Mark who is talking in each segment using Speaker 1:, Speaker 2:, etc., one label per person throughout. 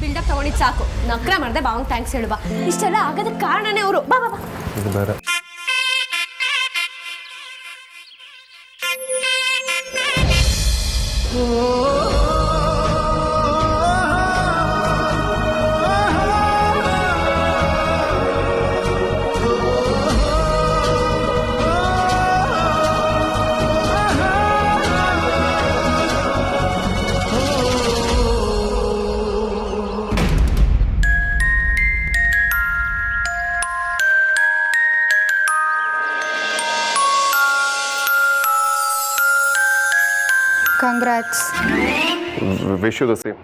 Speaker 1: Build up ತಗೊಂಡಿದ್ದು ಸಾಕು. ನಕ್ರ ಮಾಡಿದೆ ಬಾವಂಗ್ ಥ್ಯಾಂಕ್ಸ್ ಹೇಳುವ. ಇಷ್ಟೆಲ್ಲ ಆಗೋದಕ್ಕೆ ಕಾರಣನೇ ಅವರು. ಬಾ ಬಾ ಬಾ.
Speaker 2: ಇದು ಬೇರೆ.
Speaker 3: Congrats.
Speaker 2: Wish you the same.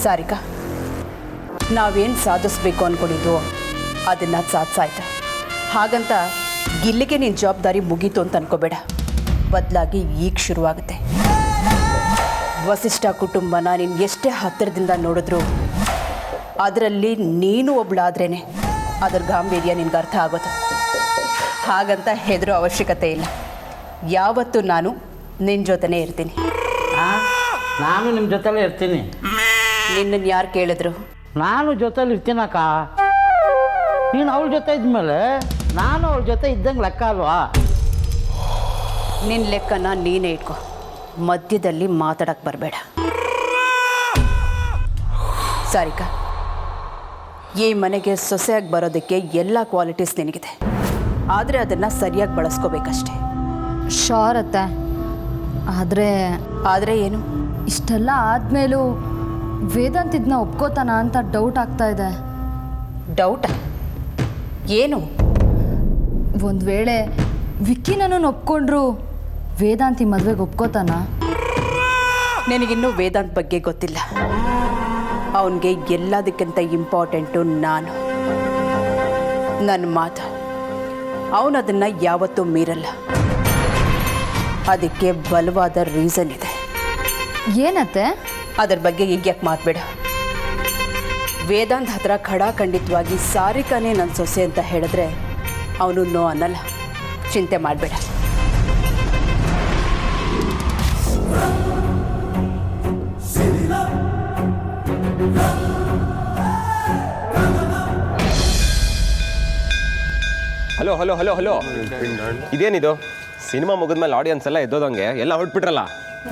Speaker 4: Sarika, ನಾವೇನು ಸಾಧಿಸ್ಬೇಕು ಅಂದ್ಕೊಂಡಿದ್ವು ಅದನ್ನು ಸಾಧಿಸಾಯ್ತು. ಹಾಗಂತ ಇಲ್ಲಿಗೆ ನಿನ್ನ ಜವಾಬ್ದಾರಿ ಮುಗೀತು ಅಂತ ಅನ್ಕೋಬೇಡ. ಬದಲಾಗಿ ಈಗ ಶುರುವಾಗುತ್ತೆ. ವಸಿಷ್ಠ ಕುಟುಂಬನ ನೀನು ಎಷ್ಟೇ ಹತ್ತಿರದಿಂದ ನೋಡಿದ್ರು ಅದರಲ್ಲಿ ನೀನು ಒಬ್ಳಾದ್ರೇ ಅದರ ಗಾಂಭೀರ್ಯ ನಿನ್ಗೆ ಅರ್ಥ ಆಗೋದು. ಹಾಗಂತ ಹೆದರೋ ಅವಶ್ಯಕತೆ ಇಲ್ಲ. ಯಾವತ್ತೂ ನಾನು ನಿನ್ನ ಜೊತೆನೇ ಇರ್ತೀನಿ.
Speaker 5: ನಾನು ನಿಮ್ಮ ಜೊತೆಲೇ ಇರ್ತೀನಿ.
Speaker 4: ನಿನ್ನನ್ನು ಯಾರು ಕೇಳಿದ್ರು?
Speaker 5: ನಾನು ಜೊತೆಲಿ ಇರ್ತೀನಕ್ಕ. ನೀನು ಅವಳ ಜೊತೆ ಇದ್ಮೇಲೆ ನಾನು ಅವಳ ಜೊತೆ ಇದ್ದಂಗೆ ಲೆಕ್ಕ ಅಲ್ವಾ?
Speaker 4: ನಿನ್ನ ಲೆಕ್ಕನ ನೀನೇ ಇಟ್ಕೊ. ಮಧ್ಯದಲ್ಲಿ ಮಾತಾಡಕ್ಕೆ ಬರಬೇಡ. ಸಾರಿಕಾ, ಈ ಮನೆಗೆ ಸೊಸೆಯಾಗಿ ಬರೋದಕ್ಕೆ ಎಲ್ಲ ಕ್ವಾಲಿಟೀಸ್ ನಿನಗಿದೆ. ಆದರೆ ಅದನ್ನು ಸರಿಯಾಗಿ ಬಳಸ್ಕೋಬೇಕಷ್ಟೆ.
Speaker 3: ಶೋರ್ ಅತ್ತೆ.
Speaker 4: ಆದರೆ ಏನು?
Speaker 3: ಇಷ್ಟೆಲ್ಲ ಆದಮೇಲೂ ವೇದಾಂತ್ ಇದನ್ನ ಒಪ್ಕೋತಾನ ಅಂತ ಡೌಟ್ ಆಗ್ತಾ ಇದೆ.
Speaker 4: ಡೌಟ? ಏನು?
Speaker 3: ಒಂದು ವೇಳೆ ವಿಕ್ಕಿನನ್ನು ಒಪ್ಕೊಂಡ್ರು ವೇದಾಂತಿ ಮದುವೆಗೆ ಒಪ್ಕೋತಾನ?
Speaker 4: ನಿನಗಿನ್ನೂ ವೇದಾಂತ್ ಬಗ್ಗೆ ಗೊತ್ತಿಲ್ಲ. ಅವನಿಗೆ ಎಲ್ಲದಕ್ಕಿಂತ ಇಂಪಾರ್ಟೆಂಟು ನಾನು, ನನ್ನ ಮಾತು. ಅವನದನ್ನು ಯಾವತ್ತೂ ಮೀರಲ್ಲ. ಅದಕ್ಕೆ ಬಲವಾದ ರೀಸನ್ ಇದೆ.
Speaker 3: ಏನತ್ತೆ?
Speaker 4: ಅದ್ರ ಬಗ್ಗೆ ಈಗ ಯಾಕೆ ಮಾತಬೇಡ. ವೇದಾಂತ್ ಹತ್ರ ಖಡಾಖಂಡಿತವಾಗಿ ಸಾರಿಕಾನೇ ನನ್ನ ಸೊಸೆ ಅಂತ ಹೇಳಿದ್ರೆ ಅವನು ನೋ ಅನ್ನಲ್ಲ. ಚಿಂತೆ ಮಾಡಬೇಡ.
Speaker 6: ಹಲೋ ಹಲೋ ಹಲೋ ಹಲೋ, ಇದೇನಿದು? ಸಿನಿಮಾ ಮುಗಿದ್ಮೇಲೆ ಆಡಿಯನ್ಸ್ ಎಲ್ಲ ಎದ್ದೋದಂಗೆ ಎಲ್ಲ ಹೊರಟ್ಬಿಟ್ರಲ್ಲ.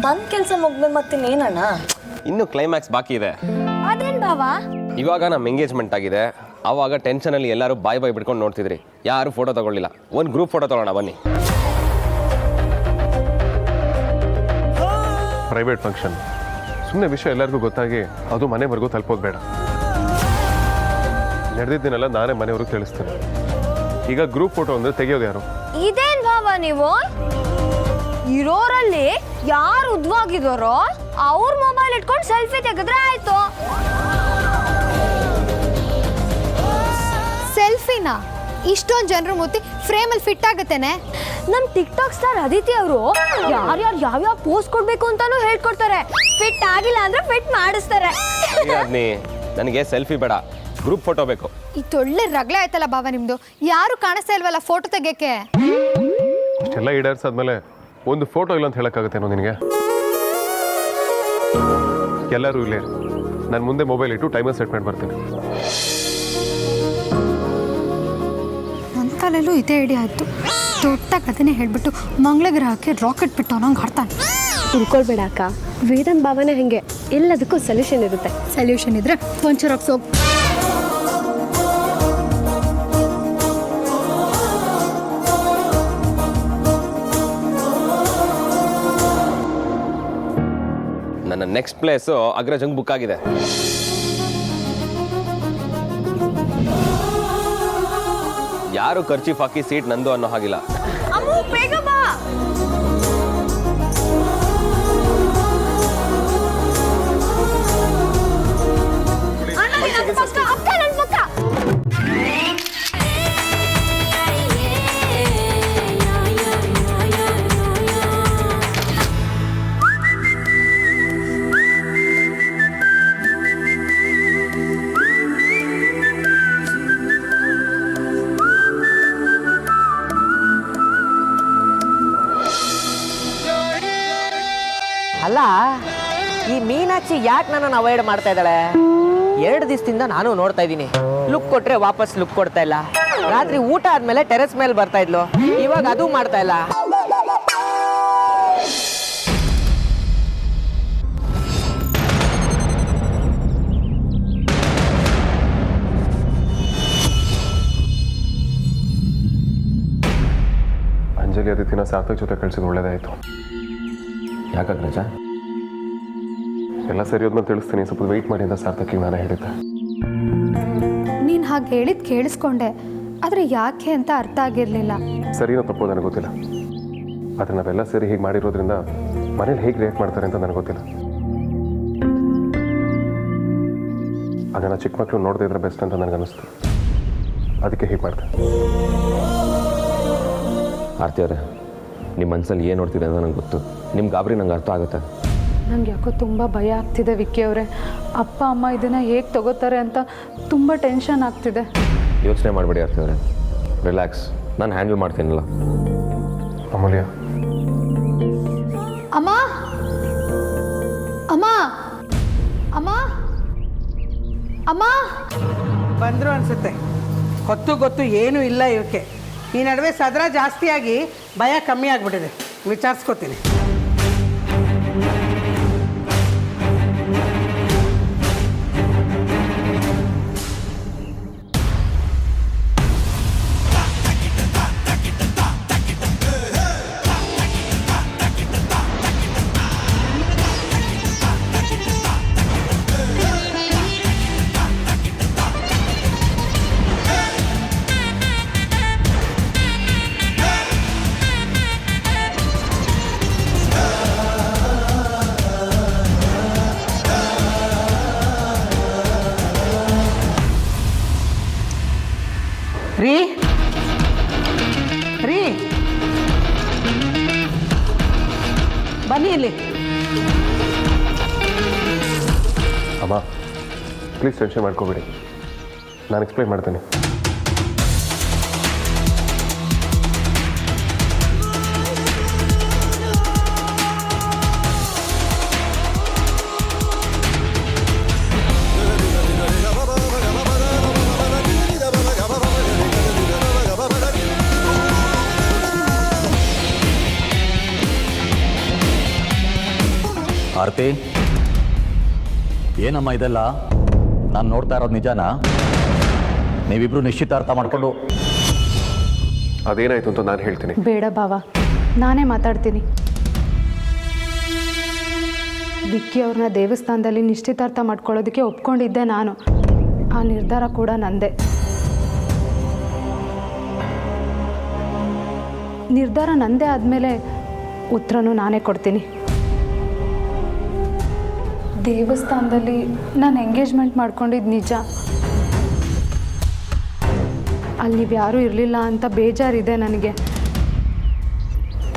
Speaker 7: ಬಂದ್ ಕೆಲಸ ಮುಗ್ದ್ಮೇಲೆ ಮತ್ತಿನ್ನೇನಣ್ಣ?
Speaker 6: ಇನ್ನು ಕ್ಲೈಮ್ಯಾಕ್ಸ್ ಬಾಕಿ ಇದೆ.
Speaker 1: ಅದೇನ್ ಬಾವಾ?
Speaker 6: ಇವಾಗ ನಮ್ಮ ಎಂಗೇಜ್ಮೆಂಟ್ ಆಗಿದೆ. ಆವಾಗ ಟೆನ್ಷನಲ್ಲಿ ಎಲ್ಲರೂ ಬಾಯ್ ಬಿಡ್ಕೊಂಡು ನೋಡ್ತಿದ್ರಿ. ಯಾರು ಫೋಟೋ ತಗೊಳ್ಳಿಲ್ಲ. ಒಂದು ಗ್ರೂಪ್ ಫೋಟೋ ತಗೊಳ್ಳೋಣ ಬನ್ನಿ.
Speaker 2: Private function. ಸುಮ್ಮನೆ ವಿಷಯ ಎಲ್ಲರಿಗೂ ಗೊತ್ತಾಗಿ ಅದು ಮನೆವರೆಗೂ ತಲುಪೋದು. ನಡೆದಿದ್ದೀನಲ್ಲ ನಾನೇ ಮನೆಯವ್ರಿಗೆ ತಿಳಿಸ್ತೇನೆ. ಈಗ ಗ್ರೂಪ್ ಫೋಟೋ ಅಂದರೆ ತೆಗಿಯೋದು ಯಾರು?
Speaker 1: ಇದೇನ್ ಬಾವಾ ನೀವು? ಇರೋರಲ್ಲಿ ಯಾರು ಉದ್ವಾಗಿದಾರೋ ಅವ್ರ ಮೊಬೈಲ್ ಇಟ್ಕೊಂಡು ಸೆಲ್ಫಿ ತೆಗೆದ್ರೆ ಆಯ್ತು.
Speaker 3: ಸೆಲ್ಫಿನ ಇಷ್ಟೊಂದು ಜನರು ಮೂತಿ ಫ್ರೇಮಲ್ಲಿ ಫಿಟ್ ಆಗುತ್ತೇನೆ.
Speaker 1: ನಮ್ ಟಿಕ್ಟಾಕ್ ಸ್ಟಾರ್ ಅದಿತಿ ಅವರು ಯಾರ್ಯಾರು ಯಾವ್ಯಾವ ಪೋಸ್ಟ್ ಕೊಡ್ಬೇಕು ಅಂತಾನು ಹೇಳ್ಕೊಡ್ತಾರೆ. ಫಿಟ್ ಆಗಿಲ್ಲ ಅಂದ್ರೆ ಫಿಟ್ ಮಾಡಿಸ್ತಾರೆ.
Speaker 6: ನನಗೆ ಸೆಲ್ಫಿ ಬೇಡ, ಗ್ರೂಪ್ ಫೋಟೋ ಬೇಕು.
Speaker 3: ಒಳ್ಳೆ ರಗಳೆ ಆಯ್ತಲ್ಲ ಬಾವ ನಿಮ್ದು. ಯಾರು ಕಾಣಿಸ್ತಾ ಇಲ್ವಲ್ಲ ಫೋಟೋ ತೆಗಿಯಕ್ಕೆ?
Speaker 2: ಇಷ್ಟೆಲ್ಲ ಈಡೇರಿಸಾದ್ಮೇಲೆ ಒಂದು ಫೋಟೋ ಇಲ್ಲ ಅಂತ ಹೇಳಕ್ಕಾಗತ್ತೇನೋ ನಿನಗೆ? ಎಲ್ಲರೂ ಇಲ್ಲೇ ನಾನು ಮುಂದೆ ಮೊಬೈಲ್ ಇಟ್ಟು ಟೈಮರ್ ಸೆಟ್ ಮಾಡಿ ಬರ್ತೀನಿ.
Speaker 3: ನನ್ನ ತಲೆಯಲ್ಲೂ ಇದೇ ಐಡಿಯಾ ಆಯಿತು. ದೊಡ್ಡ ಕಥೆನೇ ಹೇಳ್ಬಿಟ್ಟು ಮಂಗಳ ಗ್ರಹಕ್ಕೆ ರಾಕೆಟ್ ಬಿಟ್ಟು ನಂಗೆ ಆಡ್ತಾನೆ.
Speaker 1: ತಿಳ್ಕೊಳ್ಬೇಡ ಅಕ್ಕ, ವೇದಾಂತ್ ಭಾವನೆ ಹಂಗೆ. ಎಲ್ಲದಕ್ಕೂ ಸೊಲ್ಯೂಷನ್ ಇರುತ್ತೆ.
Speaker 3: ಸೊಲ್ಯೂಷನ್ ಇದ್ರೆ ಒಂಚೂರು ಸೋಪ್.
Speaker 6: ನನ್ನ ನೆಕ್ಸ್ಟ್ ಪ್ಲೇಸು ಅಗ್ರಜಂಗ್ ಬುಕ್ ಆಗಿದೆ. ಯಾರು ಖರ್ಚೀಫ್ ಹಾಕಿ ಸೀಟ್ ನಂದು ಅನ್ನೋ ಹಾಗಿಲ್ಲ.
Speaker 1: ಬೇಗ ಬಾ. ಅಕ್ಕ, ನನ್ನ ಪಕ್ಕ.
Speaker 8: ಈ ಮೀನಾಕ್ಷಿ ಯಾಕೆ ನನ್ನನ್ನು ಅವಾಯ್ಡ್ ಮಾಡ್ತಾ ಇದ್ದಾಳೆ? 2 ದಿವಸದಿಂದ ನಾನು ನೋಡ್ತಾ ಇದ್ದೀನಿ. ಲುಕ್ ಕೊಟ್ರೆ ವಾಪಸ್ ಲುಕ್ ಕೊಡ್ತಾ ಇಲ್ಲ. ರಾತ್ರಿ ಊಟ ಆದ್ಮೇಲೆ ಟೆರೆಸ್ ಮೇಲೆ ಬರ್ತಾ ಇದ್ಲು, ಇವಾಗ ಅದು ಮಾಡ್ತಾ ಇಲ್ಲ.
Speaker 2: ಅಂಜಲಿ ಅದಿತಿನ ಸಾರ್ಥಕ್ ಜೊತೆ ಕಳ್ಸಿದ್ದು ಒಳ್ಳೇದಾಯಿತು.
Speaker 6: ಯಾಕಾಗ್ರಜ?
Speaker 2: ಎಲ್ಲ ಸರಿ ಹೋದ್ಮೇಲೆ ತಿಳಿಸ್ತೀನಿ, ಸ್ವಲ್ಪ ವೆಯ್ಟ್ ಮಾಡಿ ಅಂತ ಸಾರ್ಥಕಿಗೆ ನಾನೇ ಹೇಳಿದ್ದೆ.
Speaker 3: ನೀನು ಹಾಗೆ ಹೇಳಿದ್ದು ಕೇಳಿಸ್ಕೊಂಡೆ, ಆದರೆ ಯಾಕೆ ಅಂತ ಅರ್ಥ ಆಗಿರಲಿಲ್ಲ.
Speaker 2: ಸರಿನೋ ತಪ್ಪೋ ನನಗೆ ಗೊತ್ತಿಲ್ಲ, ಆದರೆ ನಾವೆಲ್ಲ ಸೇರಿ ಹೀಗೆ ಮಾಡಿರೋದ್ರಿಂದ ಮನೇಲಿ ಹೇಗೆ ರಿಯಾಕ್ಟ್ ಮಾಡ್ತಾರೆ ಅಂತ ನನಗೆ ಗೊತ್ತಿಲ್ಲ. ಅದನ್ನು ಚಿಕ್ಕ ಮಕ್ಕಳು ನೋಡದೇ ಇದ್ರೆ ಬೆಸ್ಟ್ ಅಂತ ನನಗನ್ನಿಸ್ತು, ಅದಕ್ಕೆ ಹೀಗೆ ಮಾಡ್ದೆ.
Speaker 6: ಆರ್ತಿ ಅವರೇ, ನಿಮ್ಮ ಮನಸ್ಸಲ್ಲಿ ಏನು ನೋಡ್ತಿದೆ ಅಂತ ನಂಗೆ ಗೊತ್ತು. ನಿಮ್ಮ ಗಾಬರಿ ನಂಗೆ ಅರ್ಥ ಆಗುತ್ತೆ.
Speaker 9: ನಂಗೆ ಯಾಕೋ ತುಂಬ ಭಯ ಆಗ್ತಿದೆ ವಿಕ್ಕಿ ಅವರೇ. ಅಪ್ಪ ಅಮ್ಮ ಇದನ್ನು ಹೇಗೆ ತಗೋತಾರೆ ಅಂತ ತುಂಬ ಟೆನ್ಷನ್ ಆಗ್ತಿದೆ.
Speaker 6: ಯೋಚನೆ ಮಾಡಬೇಡಿ ಆರ್ತಿ ಅವರೇ, ರಿಲ್ಯಾಕ್ಸ್, ನಾನು ಹ್ಯಾಂಡಲ್ ಮಾಡ್ತೀನಲ್ಲ.
Speaker 2: ಅಮೂಲ್ಯ,
Speaker 3: ಅಮ್ಮ ಅಮ್ಮ ಅಮ್ಮ ಅಮ್ಮ
Speaker 10: ಬಂದರು ಅನಿಸುತ್ತೆ. ಗೊತ್ತು ಏನೂ ಇಲ್ಲ ಇವಕ್ಕೆ. ಈ ನಡುವೆ ಸದರ ಜಾಸ್ತಿಯಾಗಿ ಭಯ ಕಮ್ಮಿ ಆಗಿಬಿಟ್ಟಿದೆ. ವಿಚಾರಿಸ್ಕೋತೀನಿ. ರೀ ರೀ ಬನ್ನಿ ಇಲ್ಲಿ.
Speaker 2: ಅಮ್ಮ ಪ್ಲೀಸ್ ಟೆನ್ಷನ್ ಮಾಡ್ಕೋಬೇಡಿ, ನಾನು ಎಕ್ಸ್ಪ್ಲೈನ್ ಮಾಡ್ತೇನೆ.
Speaker 11: ಆರತಿ, ಏನಮ್ಮ ಇದೆಲ್ಲ? ನಾನು ನೋಡ್ತಾ ಇರೋದು ನಿಜಾನಾ? ನೀವಿಬ್ರು ನಿಶ್ಚಿತಾರ್ಥ ಮಾಡಿಕೊಂಡು
Speaker 2: ಅದೇನಾಯಿತು ಅಂತ ನಾನು ಹೇಳ್ತೀನಿ.
Speaker 9: ಬೇಡ ಬಾವ, ನಾನೇ ಮಾತಾಡ್ತೀನಿ. ವಿಕ್ಕಿ ಅವ್ರನ್ನ ದೇವಸ್ಥಾನದಲ್ಲಿ ನಿಶ್ಚಿತಾರ್ಥ ಮಾಡ್ಕೊಳ್ಳೋದಕ್ಕೆ ಒಪ್ಕೊಂಡಿದ್ದೆ ನಾನು. ಆ ನಿರ್ಧಾರ ಕೂಡ ನಂದೇ. ನಿರ್ಧಾರ ನಂದೇ ಆದಮೇಲೆ ಉತ್ತರನೂ ನಾನೇ ಕೊಡ್ತೀನಿ. ದೇವಸ್ಥಾನದಲ್ಲಿ ನಾನು ಎಂಗೇಜ್ಮೆಂಟ್ ಮಾಡ್ಕೊಂಡಿದ್ದು ನಿಜ. ಅಲ್ಲಿ ನೀವು ಯಾರೂ ಇರಲಿಲ್ಲ ಅಂತ ಬೇಜಾರಿದೆ ನನಗೆ.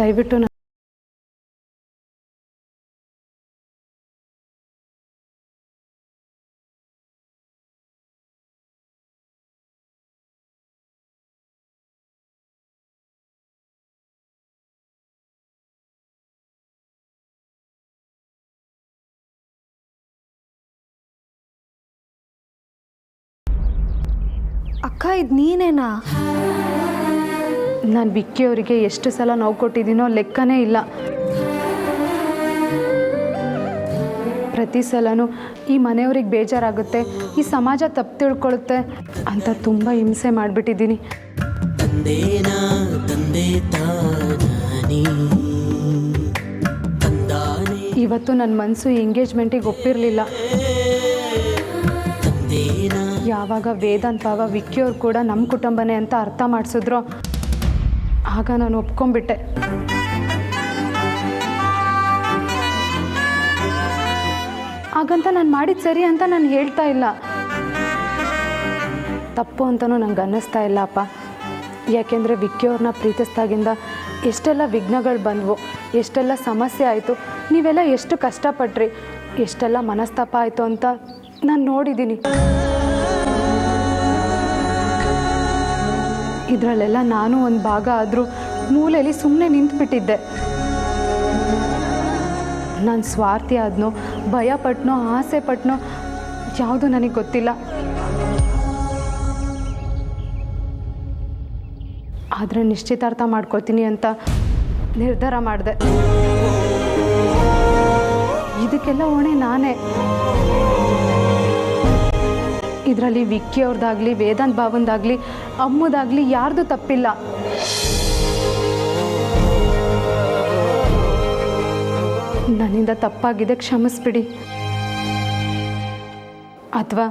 Speaker 9: ದಯವಿಟ್ಟು
Speaker 3: ಅಕ್ಕ, ಇದು ನೀನೇನಾ?
Speaker 9: ನಾನು ವಿಕ್ಕಿ ಅವರಿಗೆ ಎಷ್ಟು ಸಲ ನೋವು ಕೊಟ್ಟಿದ್ದೀನೋ ಲೆಕ್ಕನೇ ಇಲ್ಲ. ಪ್ರತಿ ಸಲನೂ ಈ ಮನೆಯವ್ರಿಗೆ ಬೇಜಾರಾಗುತ್ತೆ, ಈ ಸಮಾಜ ತಪ್ಪು ತಿಳ್ಕೊಳ್ಳುತ್ತೆ ಅಂತ ತುಂಬ ಹಿಂಸೆ ಮಾಡಿಬಿಟ್ಟಿದ್ದೀನಿ. ಇವತ್ತು ನನ್ನ ಮನಸ್ಸು ಎಂಗೇಜ್ಮೆಂಟಿಗೆ ಒಪ್ಪಿರಲಿಲ್ಲ. ಯಾವಾಗ ವೇದಾಂತ್ ಬಾವ ವಿಕ್ಕಿಯವ್ರು ಕೂಡ ನಮ್ಮ ಕುಟುಂಬನೇ ಅಂತ ಅರ್ಥ ಮಾಡಿಸಿದ್ರು, ಆಗ ನಾನು ಒಪ್ಕೊಂಡ್ಬಿಟ್ಟೆ. ಹಾಗಂತ ನಾನು ಮಾಡಿದ್ದು ಸರಿ ಅಂತ ನಾನು ಹೇಳ್ತಾ ಇಲ್ಲ, ತಪ್ಪು ಅಂತಲೂ ನಂಗೆ ಅನ್ನಿಸ್ತಾ ಇಲ್ಲ ಅಪ್ಪ. ಯಾಕೆಂದರೆ ವಿಕ್ಕಿಯವ್ರನ್ನ ಪ್ರೀತಿಸ್ದಾಗಿಂದ ಎಷ್ಟೆಲ್ಲ ವಿಘ್ನಗಳು ಬಂದವು, ಎಷ್ಟೆಲ್ಲ ಸಮಸ್ಯೆ ಆಯಿತು, ನೀವೆಲ್ಲ ಎಷ್ಟು ಕಷ್ಟಪಟ್ರಿ, ಎಷ್ಟೆಲ್ಲ ಮನಸ್ತಾಪ ಆಯಿತು ಅಂತ ನಾನು ನೋಡಿದ್ದೀನಿ. ಇದರಲ್ಲೆಲ್ಲ ನಾನು ಒಂದು ಭಾಗ ಆದರೂ ಮೂಲೆಯಲ್ಲಿ ಸುಮ್ಮನೆ ನಿಂತುಬಿಟ್ಟಿದ್ದೆ. ನಾನು ಸ್ವಾರ್ಥಿ ಆದ್ನೋ ಭಯ ಪಟ್ನೋ ಆಸೆ ಪಟ್ನೋ ಯಾವುದು ನನಗೆ ಗೊತ್ತಿಲ್ಲ. ಆದರೆ ನಿಶ್ಚಿತಾರ್ಥ ಮಾಡ್ಕೋತೀನಿ ಅಂತ ನಿರ್ಧಾರ ಮಾಡಿದೆ. ಇದಕ್ಕೆಲ್ಲ ಹೊಣೆ ನಾನೇ. ಇದರಲ್ಲಿ ವಿಕ್ಕಿ ಅವ್ರದ್ದಾಗಲಿ ವೇದಾಂತ್ ಭಾವಂದಾಗಲಿ ಅಮ್ಮದಾಗಲಿ ಯಾರ್ದು ತಪ್ಪಿಲ್ಲ. ನನ್ನಿಂದ ತಪ್ಪಾಗಿದೆ, ಕ್ಷಮಿಸ್ಬಿಡಿ. ಅಥವಾ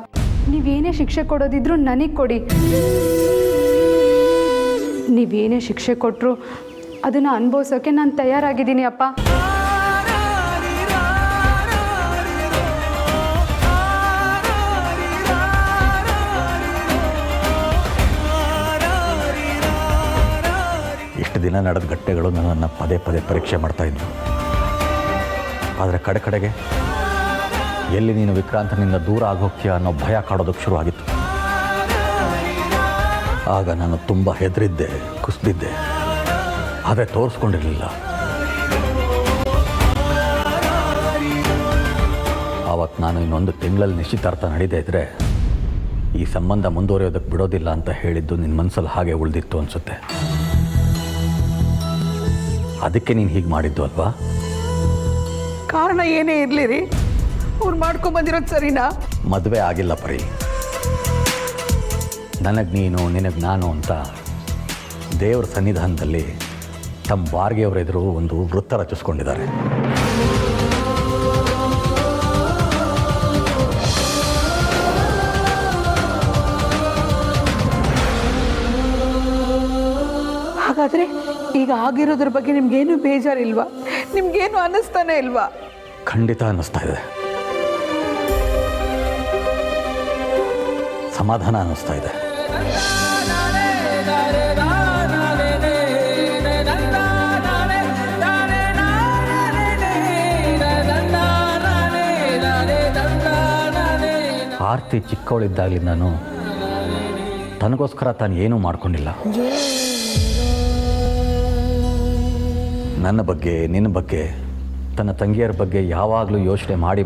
Speaker 9: ನೀವೇನೇ ಶಿಕ್ಷೆ ಕೊಡೋದಿದ್ರೂ ನನಗೆ ಕೊಡಿ. ನೀವೇನೇ ಶಿಕ್ಷೆ ಕೊಟ್ಟರು ಅದನ್ನು ಅನುಭವಿಸೋಕ್ಕೆ ನಾನು ತಯಾರಾಗಿದ್ದೀನಿ ಅಪ್ಪ.
Speaker 11: ಇಷ್ಟು ದಿನ ನಡೆದ ಘಟ್ಟಗಳು ನನ್ನನ್ನು ಪದೇ ಪದೇ ಪರೀಕ್ಷೆ ಮಾಡ್ತಾಯಿದ್ವು. ಆದರೆ ಕಡೆಗೆ ಎಲ್ಲಿ ನೀನು ವಿಕ್ರಾಂತನಿಂದ ದೂರ ಆಗೋಗ್ತೀಯ ಅನ್ನೋ ಭಯ ಕಾಡೋದಕ್ಕೆ ಶುರುವಾಗಿತ್ತು. ಆಗ ನಾನು ತುಂಬ ಹೆದರಿದ್ದೆ, ಕುಸಿದಿದ್ದೆ, ಆದರೆ ತೋರಿಸ್ಕೊಂಡಿರಲಿಲ್ಲ. ಆವತ್ತು ನಾನು ಇನ್ನೊಂದು ತಿಂಗಳಲ್ಲಿ ನಿಶ್ಚಿತಾರ್ಥ ನಡೀತಾ ಇದ್ದರೆ ಈ ಸಂಬಂಧ ಮುಂದುವರಿಯೋದಕ್ಕೆ ಬಿಡೋದಿಲ್ಲ ಅಂತ ಹೇಳಿದ್ದು ನಿನ್ನ ಮನಸ್ಸಲ್ಲಿ ಹಾಗೆ ಉಳಿದಿತ್ತು ಅನಿಸುತ್ತೆ. ಅದಕ್ಕೆ ನೀನು ಹೀಗೆ ಮಾಡಿದ್ದು ಅಲ್ವಾ?
Speaker 10: ಕಾರಣ ಏನೇ ಇರಲಿ ರೀ, ಅವ್ರು ಮಾಡ್ಕೊಂಬಂದಿರೋದು ಸರಿನಾ?
Speaker 11: ಮದುವೆ ಆಗಿಲ್ಲ ಪರಿ. ನನಗೆ ನೀನು ನಿನಗೆ ನಾನು ಅಂತ ದೇವರ ಸನ್ನಿಧಾನದಲ್ಲಿ ತಮ್ಮ ಬಾರ್ಗೆಯವರ ಎದುರು ಒಂದು ವೃತ್ತ ರಚಿಸ್ಕೊಂಡಿದ್ದಾರೆ.
Speaker 10: ಹಾಗಾದರೆ ಈಗ ಆಗಿರೋದ್ರ ಬಗ್ಗೆ ನಿಮ್ಗೇನು ಬೇಜಾರಿಲ್ವಾ? ನಿಮ್ಗೇನು ಅನ್ನಿಸ್ತಾನೆ ಇಲ್ವಾ?
Speaker 11: ಖಂಡಿತ ಅನ್ನಿಸ್ತಾ ಇದೆ, ಸಮಾಧಾನ ಅನ್ನಿಸ್ತಾ ಇದೆ. ಆರ್ತಿ ಚಿಕ್ಕವಳಿದ್ದಾಗಲಿ ನಾನು ತನಗೋಸ್ಕರ ತಾನು ಏನೂ ಮಾಡ್ಕೊಂಡಿಲ್ಲ. ನನ್ನ ಬಗ್ಗೆ, ನಿನ್ನ ಬಗ್ಗೆ, ತನ್ನ ತಂಗಿಯರ ಬಗ್ಗೆ ಯಾವಾಗಲೂ ಯೋಚನೆ ಮಾಡಿ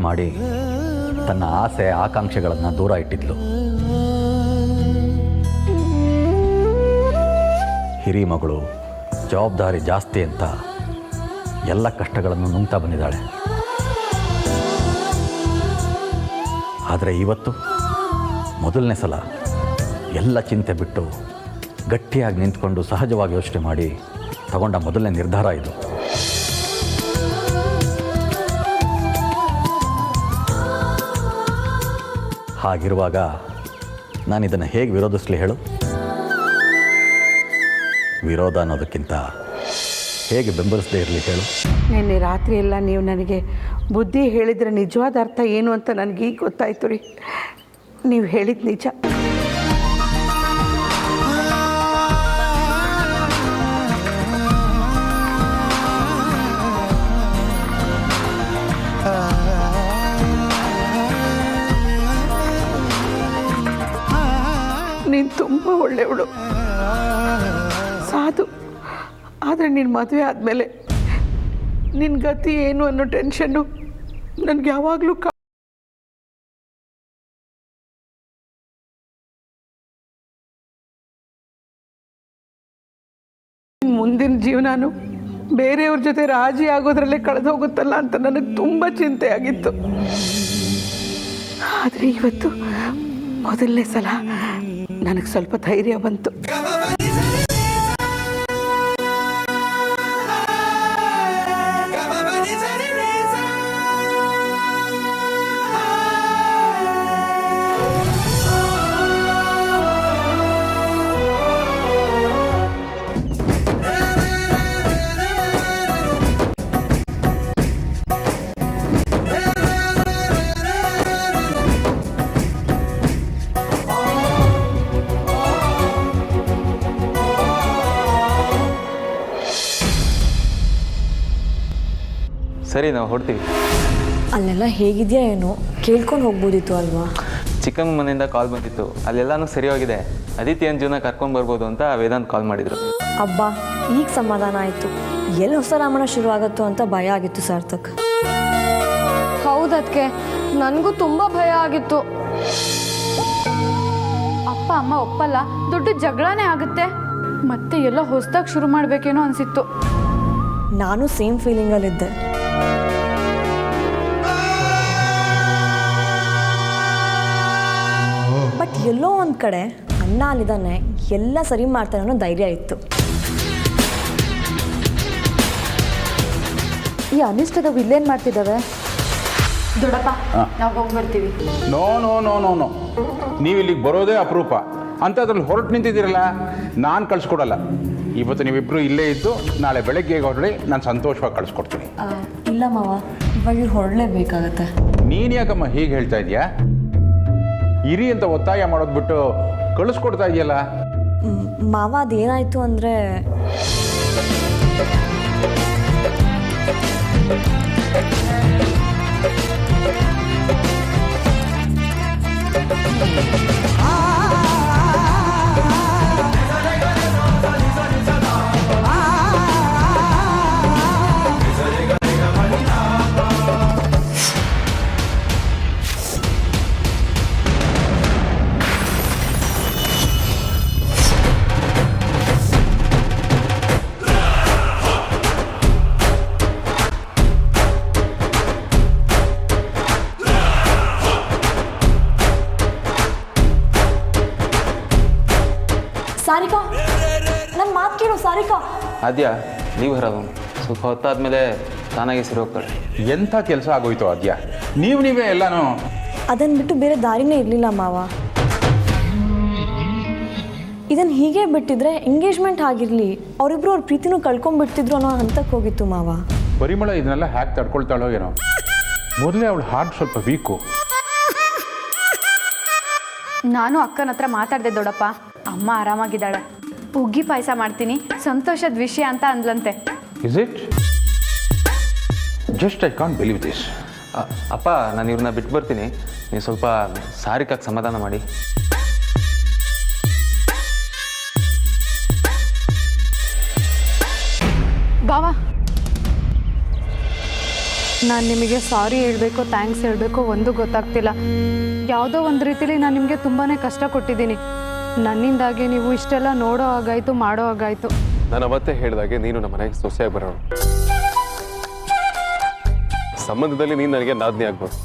Speaker 11: ತನ್ನ ಆಸೆ ಆಕಾಂಕ್ಷೆಗಳನ್ನು ದೂರ ಇಟ್ಟಿದ್ಲು. ಹಿರಿ ಮಗಳು, ಜವಾಬ್ದಾರಿ ಜಾಸ್ತಿ ಅಂತ ಎಲ್ಲ ಕಷ್ಟಗಳನ್ನು ನುಂಗ್ತಾ ಬಂದಿದ್ದಾಳೆ. ಆದರೆ ಇವತ್ತು ಮೊದಲನೇ ಸಲ ಎಲ್ಲ ಚಿಂತೆ ಬಿಟ್ಟು ಗಟ್ಟಿಯಾಗಿ ನಿಂತ್ಕೊಂಡು ಸಹಜವಾಗಿ ಯೋಚನೆ ಮಾಡಿ ತಗೊಂಡ ಮೊದಲನೇ ನಿರ್ಧಾರ ಇದು. ಹಾಗಿರುವಾಗ ನಾನು ಇದನ್ನು ಹೇಗೆ ವಿರೋಧಿಸಲಿ ಹೇಳು? ವಿರೋಧ ಅನ್ನೋದಕ್ಕಿಂತ ಹೇಗೆ ಬೆಂಬಲಿಸದೇ ಇರಲಿ ಹೇಳು?
Speaker 10: ನಿನ್ನೆ ರಾತ್ರಿ ಎಲ್ಲ ನೀವು ನನಗೆ ಬುದ್ಧಿ ಹೇಳಿದರೆ ನಿಜವಾದ ಅರ್ಥ ಏನು ಅಂತ ನನಗೀಗ ಗೊತ್ತಾಯ್ತು ರೀ. ನೀವು ಹೇಳಿದ ನಿಜ. ನೀನು ತುಂಬ ಒಳ್ಳೆಯವಳು, ಸಾಧು. ಆದರೆ ನಿನ್ನ ಮದುವೆ ಆದಮೇಲೆ ನಿನ್ನ ಗತಿ ಏನು ಅನ್ನೋ ಟೆನ್ಷನ್ನು ನನಗೆ ಯಾವಾಗಲೂ ಮುಂದಿನ ಜೀವನಾನು ಬೇರೆಯವ್ರ ಜೊತೆ ರಾಜಿ ಆಗೋದ್ರಲ್ಲೇ ಕಳೆದು ಹೋಗುತ್ತಲ್ಲ ಅಂತ ನನಗೆ ತುಂಬ ಚಿಂತೆ ಆಗಿತ್ತು. ಆದರೆ ಇವತ್ತು ಮೊದಲನೇ ಸಲ ನನಗೆ ಸ್ವಲ್ಪ ಧೈರ್ಯ ಬಂತು.
Speaker 12: ಸರಿ, ನಾವು ಹೊಡ್ತೀವಿ.
Speaker 7: ಅಲ್ಲೆಲ್ಲ ಹೇಗಿದೆಯಾ ಏನೋ ಕೇಳ್ಕೊಂಡು ಹೋಗ್ಬೋದಿತ್ತು ಅಲ್ವಾ?
Speaker 12: ಚಿಕ್ಕಮ್ಮ ಮನೆಯಿಂದ ಕಾಲ್ ಬಂದಿತ್ತು, ಅಲ್ಲೆಲ್ಲನೂ ಸರಿ ಹೋಗಿದೆ, ಅದಿತಿಯನ್ ಜೀವನ ಕರ್ಕೊಂಡು ಬರ್ಬೋದು ಅಂತ ವೇದಾಂತ್ ಕಾಲ್ ಮಾಡಿದರು.
Speaker 7: ಅಬ್ಬಾ, ಈಗ ಸಮಾಧಾನ ಆಯಿತು. ಎಲ್ಲಿ ಹೊಸ ರಾಮನ ಶುರು ಆಗುತ್ತೋ ಅಂತ ಭಯ ಆಗಿತ್ತು ಸಾರ್ಥಕ್.
Speaker 1: ಹೌದದ್ಕೆ ನನಗೂ ತುಂಬ ಭಯ ಆಗಿತ್ತು.
Speaker 9: ಅಪ್ಪ ಅಮ್ಮ ಒಪ್ಪಲ್ಲ, ದೊಡ್ಡ ಜಗಳನೇ ಆಗುತ್ತೆ, ಮತ್ತೆ ಎಲ್ಲ ಹೊಸದಾಗಿ ಶುರು ಮಾಡಬೇಕೇನೋ ಅನಿಸಿತ್ತು.
Speaker 7: ನಾನು ಸೇಮ್ ಫೀಲಿಂಗಲ್ಲಿದ್ದೆ. ಬಟ್ ಎಲ್ಲೋ ಒಂದು ಕಡೆ ಅಣ್ಣ ಅಲ್ಲಿದ್ದಾನೆ, ಎಲ್ಲ ಸರಿ ಮಾಡ್ತಾನೆ ಅನ್ನೋ ಧೈರ್ಯ ಇತ್ತು.
Speaker 9: ಈ ಅನಿಷ್ಟದ ವಿಲ್ಲೇನು ಮಾಡ್ತಿದ್ದಾವೆ? ದೊಡ್ಡಪ್ಪ, ನಾವು ಹೋಗಿ ಬರ್ತೀವಿ.
Speaker 13: No no no no no, ನೀವು ಇಲ್ಲಿಗೆ ಬರೋದೇ ಅಪರೂಪ ಅಂಥದ್ರಲ್ಲಿ ಹೊರಟು ನಿಂತಿದ್ದೀರಲ್ಲ, ನಾನು ಕಳಿಸ್ಕೊಡಲ್ಲ. ಇವತ್ತು ನೀವಿಬ್ಬರು ಇಲ್ಲೇ ಇದ್ದು ನಾಳೆ ಬೆಳಗ್ಗೆ ಹೊರಡಿ, ನಾನು ಸಂತೋಷವಾಗಿ ಕಳಿಸ್ಕೊಡ್ತೀನಿ.
Speaker 7: ಇಲ್ಲ ಮಾವ, ಇವಾಗ ಇವ್ರು ಹೊರಡಲೇಬೇಕಾಗತ್ತೆ.
Speaker 13: ನೀನು ಯಾಕಮ್ಮ ಹೀಗೆ ಹೇಳ್ತಾ ಇದೆಯಾ? ಇರಿ ಅಂತ ಒತ್ತಾಯ ಮಾಡೋದು ಬಿಟ್ಟು ಕಳಿಸ್ಕೊಡ್ತಾ ಇದೆಯಲ್ಲ.
Speaker 7: ಮಾವ ಅದೇನಾಯಿತು ಅಂದರೆ, ಸಾರಿಕಾ, ನನ್ನ ಮಾತು ಕೇಳು ಸಾರಿಕಾ.
Speaker 12: ಆದ್ಯ ನೀವು ಹರದು ಸ್ವಲ್ಪ ಹೊತ್ತಾದ್ಮೇಲೆ ತಾನಾಗಿ ಸರಿ ಹೋಗ್ತಾಳೆ.
Speaker 13: ಎಂಥ ಕೆಲಸ ಆಗೋಯ್ತು ಆದ್ಯ, ನೀವೇ ಎಲ್ಲನೂ.
Speaker 7: ಅದನ್ನು ಬಿಟ್ಟು ಬೇರೆ ದಾರಿನೇ ಇರಲಿಲ್ಲ ಮಾವ. ಇದನ್ನು ಹೀಗೆ ಬಿಟ್ಟಿದ್ರೆ ಎಂಗೇಜ್ಮೆಂಟ್ ಆಗಿರಲಿ, ಅವರಿಬ್ರು ಅವ್ರ ಪ್ರೀತಿನೂ ಕಳ್ಕೊಂಡ್ಬಿಡ್ತಿದ್ರು ಅನ್ನೋ ಹಂತಕ್ಕೆ ಹೋಗಿತ್ತು ಮಾವ.
Speaker 13: ಪರಿಮಳ ಇದನ್ನೆಲ್ಲ ಹ್ಯಾಕ್ ತಡ್ಕೊಳ್ತಾಳೋ ಏನೋ. ಮೊದಲೇ ಅವಳು ಹಾರ್ಟ್ ಸ್ವಲ್ಪ ವೀಕು.
Speaker 9: ನಾನು ಅಕ್ಕನ ಹತ್ರ ಮಾತಾಡಿದೆ ದೊಡ್ಡಪ್ಪ, ಅಮ್ಮ ಆರಾಮಾಗಿದ್ದಾಳೆ. ಹುಗ್ಗಿ ಪಾಯಸ ಮಾಡ್ತೀನಿ, ಸಂತೋಷದ ವಿಷಯ ಅಂತ ಅಂದ್ಲಂತೆ.
Speaker 13: Is it? Just I can't believe this.
Speaker 12: ಅಪ್ಪ, ನಾನು ಇವ್ರನ್ನ ಬಿಟ್ಟು ಬರ್ತೀನಿ, ನೀವು ಸ್ವಲ್ಪ ಸಾರಿಕಾಗಿ ಸಮಾಧಾನ ಮಾಡಿ.
Speaker 9: ಬಾವಾ, ನಾನು ನಿಮಗೆ ಸಾರಿ ಹೇಳಬೇಕು, ಥ್ಯಾಂಕ್ಸ್ ಹೇಳಬೇಕು ಒಂದು ಗೊತ್ತಾಗ್ತಿಲ್ಲ. ಯಾವುದೋ ಒಂದು ರೀತಿಲಿ ನಾನು ನಿಮಗೆ ತುಂಬಾ ಕಷ್ಟ ಕೊಟ್ಟಿದ್ದೀನಿ. ನನ್ನಿಂದಾಗಿ ನೀವು ಇಷ್ಟೆಲ್ಲ ನೋಡೋ ಹಾಗಾಯಿತು, ಮಾಡೋ ಹಾಗಾಯಿತು.
Speaker 2: ನಾನು ಅವತ್ತೇ ಹೇಳಿದಾಗೆ ನೀನು ನಮ್ಮ ಮನೆಗೆ ಸೊಸೆಯಾಗಿ ಬರೋಣ. ಸಂಬಂಧದಲ್ಲಿ ನೀನು ನನಗೆ ನಾದ್ನಿ ಆಗ್ಬೋದು,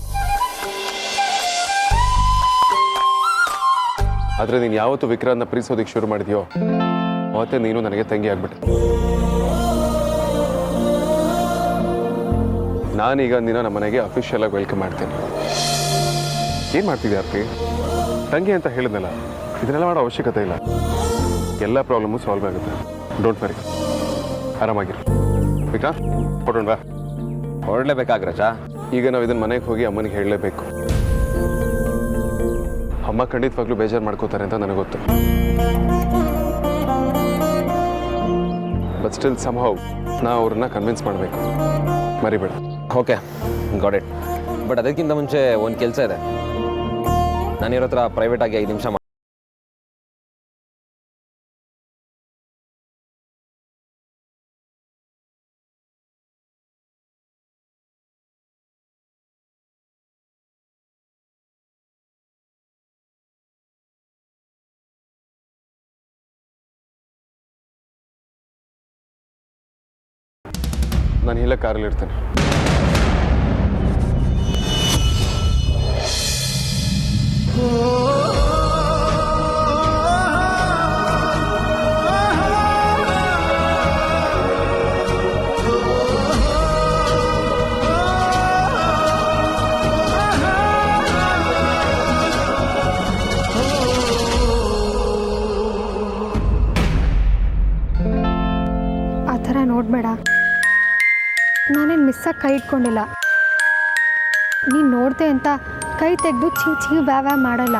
Speaker 2: ಆದರೆ ನೀನು ಯಾವತ್ತು ವಿಕ್ರಾಂತ್ನ ಪ್ರೀತಿಸೋದಕ್ಕೆ ಶುರು ಮಾಡಿದ್ಯೋ ಅವತ್ತೇ ನೀನು ನನಗೆ ತಂಗಿ ಆಗ್ಬಿಟ್ಟೆ. ನಾನೀಗ ನಿನ್ನ ನಮ್ಮ ಮನೆಗೆ ಅಫಿಷಿಯಲ್ ಆಗಿ ವೆಲ್ಕಮ್ ಮಾಡ್ತೀನಿ. ಏನು ಮಾಡ್ತಿದ್ಯಾ ಅಪ್ಪಿ? ತಂಗಿ ಅಂತ ಹೇಳಿದ್ನಲ್ಲ, ಇದನ್ನೆಲ್ಲ ಮಾಡೋ ಅವಶ್ಯಕತೆ ಇಲ್ಲ. ಎಲ್ಲ ಪ್ರಾಬ್ಲಮ್ಮು ಸಾಲ್ವ್ ಆಗುತ್ತೆ. ಡೋಂಟ್ ವರಿ, ಆರಾಮಾಗಿರು. ವಿಕ್ರಾಂತ್, ಹೊರಡೋಣ ಬಾ.
Speaker 6: ಹೊರಡಲೇಬೇಕಾಗ್ರಜ.
Speaker 2: ಈಗ ನಾವು ಇದನ್ನ ಮನೆಗೆ ಹೋಗಿ ಅಮ್ಮನಿಗೆ ಹೇಳಲೇಬೇಕು. ಅಮ್ಮ ಖಂಡಿತವಾಗ್ಲೂ ಬೇಜಾರು ಮಾಡ್ಕೋತಾರೆ ಅಂತ ನನಗೆ ಗೊತ್ತು. ಬಟ್ ಸ್ಟಿಲ್ ಸಮ್ಹೌ ನಾವು ಅವ್ರನ್ನ ಕನ್ವಿನ್ಸ್ ಮಾಡಬೇಕು. ಮರಿಬೇಡ.
Speaker 6: Okay, got it. ಬಟ್ ಅದಕ್ಕಿಂತ ಮುಂಚೆ ಒಂದು ಕೆಲಸ ಇದೆ. ನಾನಿರೋ ಹತ್ರ ಪ್ರೈವೇಟಾಗಿ 5 ನಿಮಿಷ
Speaker 2: ನಾನು ಇಲ್ಲ ಕಾರಲ್ಲಿ ಇರ್ತೇನೆ.
Speaker 3: ಆ ಥರ ನೋಡಬೇಡ. ನಾನೇನು ಮಿಸ್ಸಾಗಿ ಕೈ ಇಟ್ಕೊಂಡಿಲ್ಲ. ನೀನು ನೋಡ್ದೆ ಅಂತ ಕೈ ತೆಗೆದು ಚೀ ವ್ಯಾವ ಮಾಡಲ್ಲ.